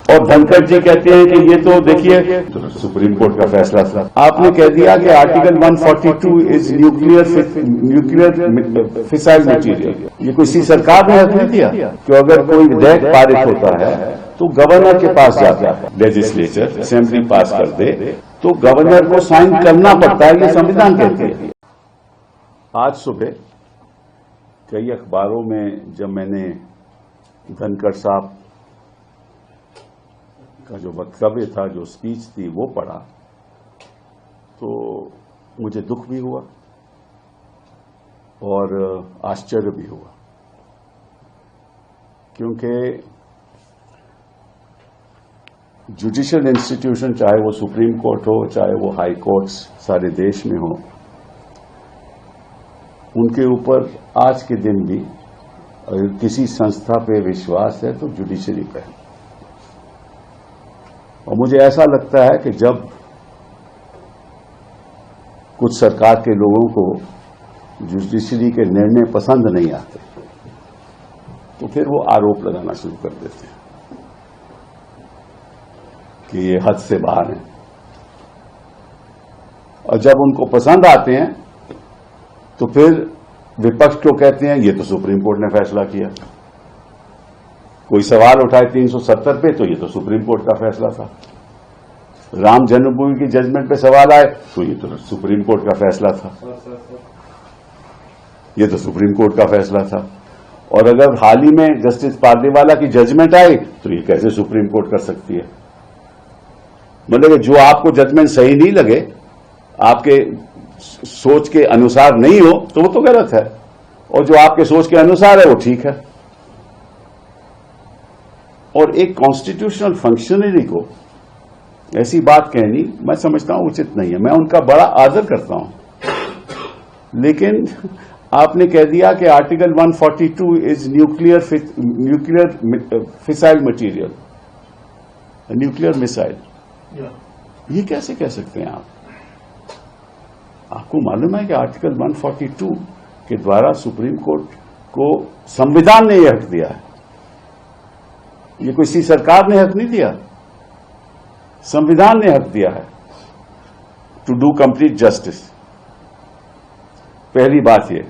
और धनखड़ जी कहते हैं कि ये तो देखिए तो सुप्रीम कोर्ट का फैसला था। आपने कह दिया कि article 142 is nuclear fissile material. ये किसी सरकार ने हक नहीं दिया कि अगर कोई विधेयक पारित होता है तो गवर्नर के पास जाता है, लेजिस्लेचर असेंबली पास कर दे तो गवर्नर को साइन करना पड़ता है, ये संविधान कहती है। आज सुबह कई अखबारों में जब मैंने धनखड़ साहब का जो वक्तव्य था, जो स्पीच थी, वो पढ़ा तो मुझे दुख भी हुआ और आश्चर्य भी हुआ, क्योंकि जुडिशियल इंस्टीट्यूशन, चाहे वो सुप्रीम कोर्ट हो, चाहे वो हाई कोर्ट्स सारे देश में हो, उनके ऊपर आज के दिन भी अगर किसी संस्था पे विश्वास है तो जुडिशरी पे है। और मुझे ऐसा लगता है कि जब कुछ सरकार के लोगों को जुडिशरी के निर्णय पसंद नहीं आते तो फिर वो आरोप लगाना शुरू कर देते हैं कि ये हद से बाहर है, और जब उनको पसंद आते हैं तो फिर विपक्ष को कहते हैं ये तो सुप्रीम कोर्ट ने फैसला किया। कोई सवाल उठाए 370 पे तो ये तो सुप्रीम कोर्ट का फैसला था। राम जन्मभूमि की जजमेंट पे सवाल आए तो ये तो सुप्रीम कोर्ट का फैसला था, ये तो सुप्रीम कोर्ट का फैसला था। और अगर हाल ही में जस्टिस पार्दीवाला की जजमेंट आई तो ये कैसे सुप्रीम कोर्ट कर सकती है। मतलब जो आपको जजमेंट सही नहीं लगे, आपके सोच के अनुसार नहीं हो तो वो तो गलत है, और जो आपके सोच के अनुसार है वो ठीक है। और एक कॉन्स्टिट्यूशनल फंक्शनरी को ऐसी बात कहनी मैं समझता हूं उचित नहीं है। मैं उनका बड़ा आदर करता हूं, लेकिन आपने कह दिया कि article 142 is nuclear fissile material, nuclear missile. ये कैसे कह सकते हैं आप? आपको मालूम है कि आर्टिकल 142 के द्वारा सुप्रीम कोर्ट को संविधान ने यह हक दिया है। ये किसी सरकार ने हक नहीं दिया, संविधान ने हक दिया है टू डू कंप्लीट जस्टिस। पहली बात ये।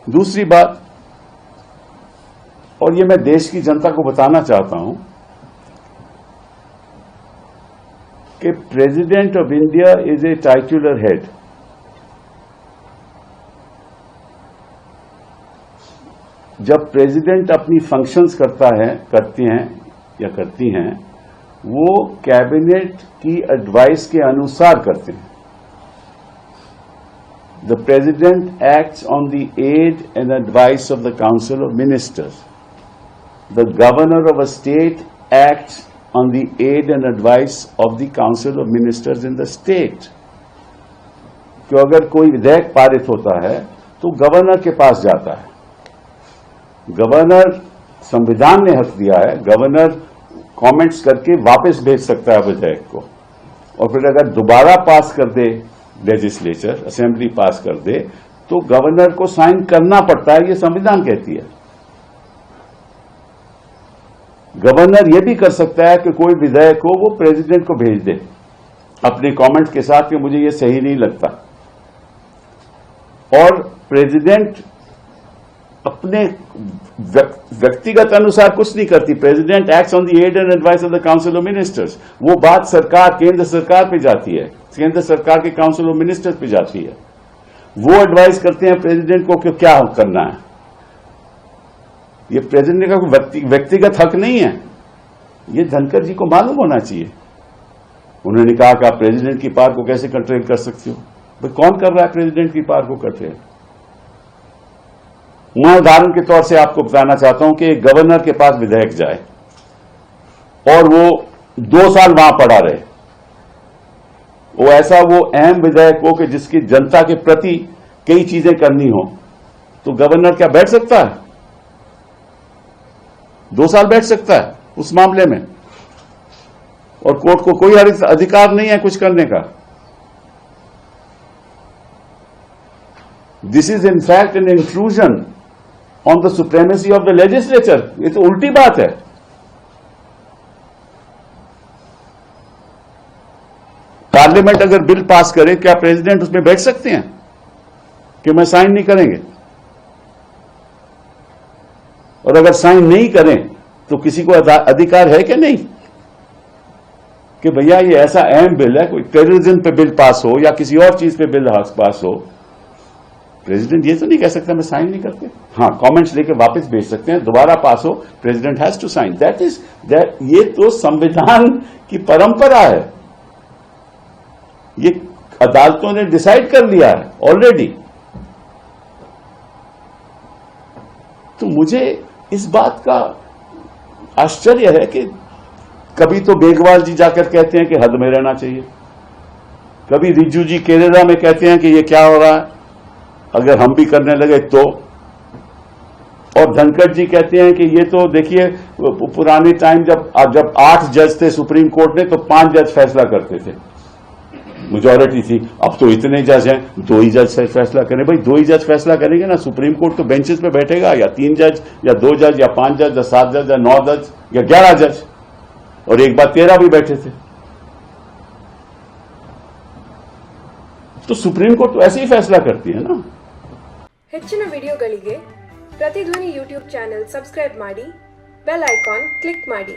दूसरी बात, और ये मैं देश की जनता को बताना चाहता हूं कि president of India is a titular head. जब प्रेसिडेंट अपनी फंक्शंस करती हैं, वो कैबिनेट की एडवाइस के अनुसार करते हैं। The president acts on the aid and advice of the council of ministers. The governor of a state acts on the aid and advice of the Council of Ministers in the state। कि अगर कोई विधेयक पारित होता है तो governor के पास जाता है। गवर्नर, संविधान ने हक दिया है, गवर्नर कमेंट्स करके वापस भेज सकता है विधेयक को, और फिर अगर दोबारा पास कर दे लेजिस्लेचर, असेंबली पास कर दे, तो गवर्नर को साइन करना पड़ता है, ये संविधान कहती है। गवर्नर यह भी कर सकता है कि कोई विधेयक को वो प्रेसिडेंट को भेज दे अपने कमेंट्स के साथ कि मुझे ये सही नहीं लगता, और प्रेसिडेंट अपने व्यक्तिगत अनुसार कुछ नहीं करती। President acts on the aid and advice of the council of ministers. वो बात सरकार, केंद्र सरकार पे जाती है, केंद्र सरकार के काउंसिल ऑफ मिनिस्टर्स पे जाती है। वो एडवाइस करते हैं प्रेसिडेंट को कि क्या करना है। ये प्रेसिडेंट का व्यक्तिगत हक नहीं है, ये धनखड़ जी को मालूम होना चाहिए। उन्होंने कहा कि आप प्रेसिडेंट की पावर को कैसे कंट्रोल कर सकते हो? भाई कौन कर रहा है प्रेसिडेंट की पावर को कंट्रोल? मैं उदाहरण के तौर से आपको बताना चाहता हूं कि एक गवर्नर के पास विधेयक जाए और वो 2 साल वहां पड़ा रहे, वो अहम विधेयक हो कि जिसकी जनता के प्रति कई चीजें करनी हो, तो गवर्नर क्या बैठ सकता है? 2 साल बैठ सकता है उस मामले में, और कोर्ट को कोई अधिकार नहीं है कुछ करने का। This is in fact an intrusion on the supremacy of the legislature. ये तो उल्टी बात है। पार्लियामेंट अगर बिल पास करे, क्या प्रेसिडेंट उसमें बैठ सकते हैं कि मैं साइन नहीं करेंगे? और अगर साइन नहीं करें तो किसी को अधिकार है कि नहीं कि भैया ये ऐसा अहम बिल है, कोई टेररिज्म पे बिल पास हो या किसी और चीज पे बिल पास हो, प्रेसिडेंट ये तो नहीं कह सकता मैं साइन नहीं करते। हाँ, कमेंट्स लेके वापस भेज सकते हैं, दोबारा पास हो, president has to sign. That ये तो संविधान की परंपरा है, ये अदालतों ने डिसाइड कर लिया है ऑलरेडी। तो मुझे इस बात का आश्चर्य है कि कभी तो बेगवाल जी जाकर कहते हैं कि हद में रहना चाहिए, कभी रिजू जी केरला में कहते हैं कि ये क्या हो रहा है, अगर हम भी करने लगे तो, और धनखड़ जी कहते हैं कि ये तो देखिए पुराने टाइम जब 8 जज थे सुप्रीम कोर्ट में तो 5 जज फैसला करते थे, मेजॉरिटी थी, अब तो इतने जज हैं 2 ही जज फैसला करें। भाई 2 ही जज फैसला करेंगे ना, सुप्रीम कोर्ट तो बेंचेस पे बैठेगा, या 3 जज या 2 जज या 5 जज या 7 जज या 9 जज या 11 जज, और एक बार 13 भी बैठे थे। तो सुप्रीम कोर्ट तो ऐसे ही फैसला करती है ना। ಹೆಚ್ಚಿನ ವಿಡಿಯೋಗಳಿಗೆ ಪ್ರತಿಧ್ವನಿ ಯೂಟ್ಯೂಬ್ ಚಾನೆಲ್ ಸಬ್ಸ್ಕ್ರೈಬ್ ಮಾಡಿ, ಬೆಲ್ ಐಕಾನ್ ಕ್ಲಿಕ್ ಮಾಡಿ।